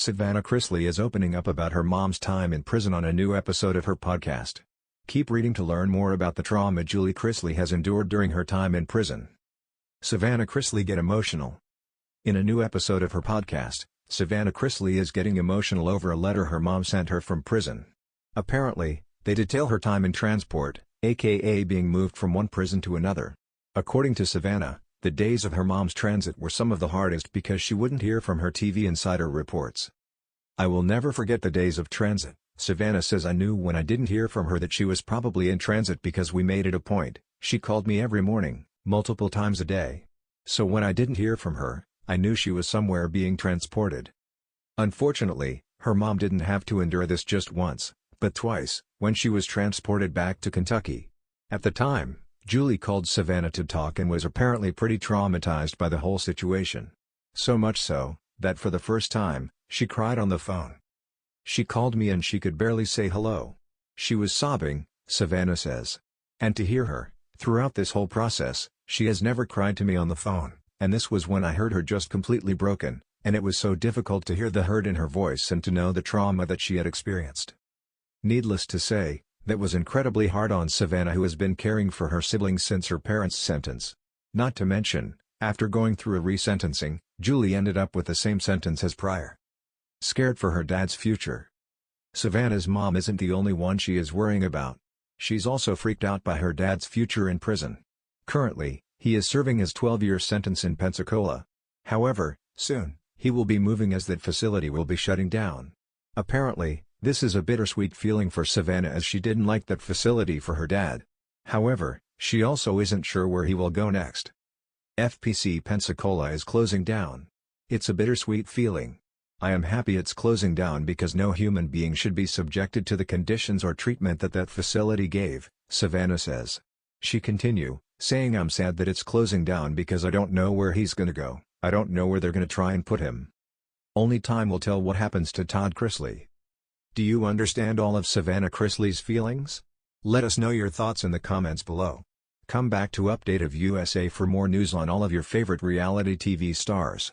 Savannah Chrisley is opening up about her mom's time in prison on a new episode of her podcast. Keep reading to learn more about the trauma Julie Chrisley has endured during her time in prison. Savannah Chrisley get emotional. In a new episode of her podcast, Savannah Chrisley is getting emotional over a letter her mom sent her from prison. Apparently, they detail her time in transport, aka being moved from one prison to another. According to Savannah, the days of her mom's transit were some of the hardest because she wouldn't hear from her TV insider reports. "I will never forget the days of transit," Savannah says. "I knew when I didn't hear from her that she was probably in transit because we made it a point. She called me every morning, multiple times a day. So when I didn't hear from her, I knew she was somewhere being transported." Unfortunately, her mom didn't have to endure this just once, but twice, when she was transported back to Kentucky. At the time, Julie called Savannah to talk and was apparently pretty traumatized by the whole situation. So much so, that for the first time, she cried on the phone. "She called me and she could barely say hello. She was sobbing," Savannah says. "And to hear her, throughout this whole process, she has never cried to me on the phone, and this was when I heard her just completely broken, and it was so difficult to hear the hurt in her voice and to know the trauma that she had experienced." Needless to say, that was incredibly hard on Savannah, who has been caring for her siblings since her parents' sentence. Not to mention, after going through a resentencing, Julie ended up with the same sentence as prior. Scared for her dad's future. Savannah's mom isn't the only one she is worrying about. She's also freaked out by her dad's future in prison. Currently, he is serving his 12-year sentence in Pensacola. However, soon, he will be moving as that facility will be shutting down. Apparently, this is a bittersweet feeling for Savannah as she didn't like that facility for her dad. However, she also isn't sure where he will go next. FPC Pensacola is closing down. "It's a bittersweet feeling. I am happy it's closing down because no human being should be subjected to the conditions or treatment that facility gave," Savannah says. She continue, saying, "I'm sad that it's closing down because I don't know where he's gonna go. I don't know where they're gonna try and put him. Only time will tell what happens to Todd Chrisley." Do you understand all of Savannah Chrisley's feelings? Let us know your thoughts in the comments below. Come back to Update of USA for more news on all of your favorite reality TV stars.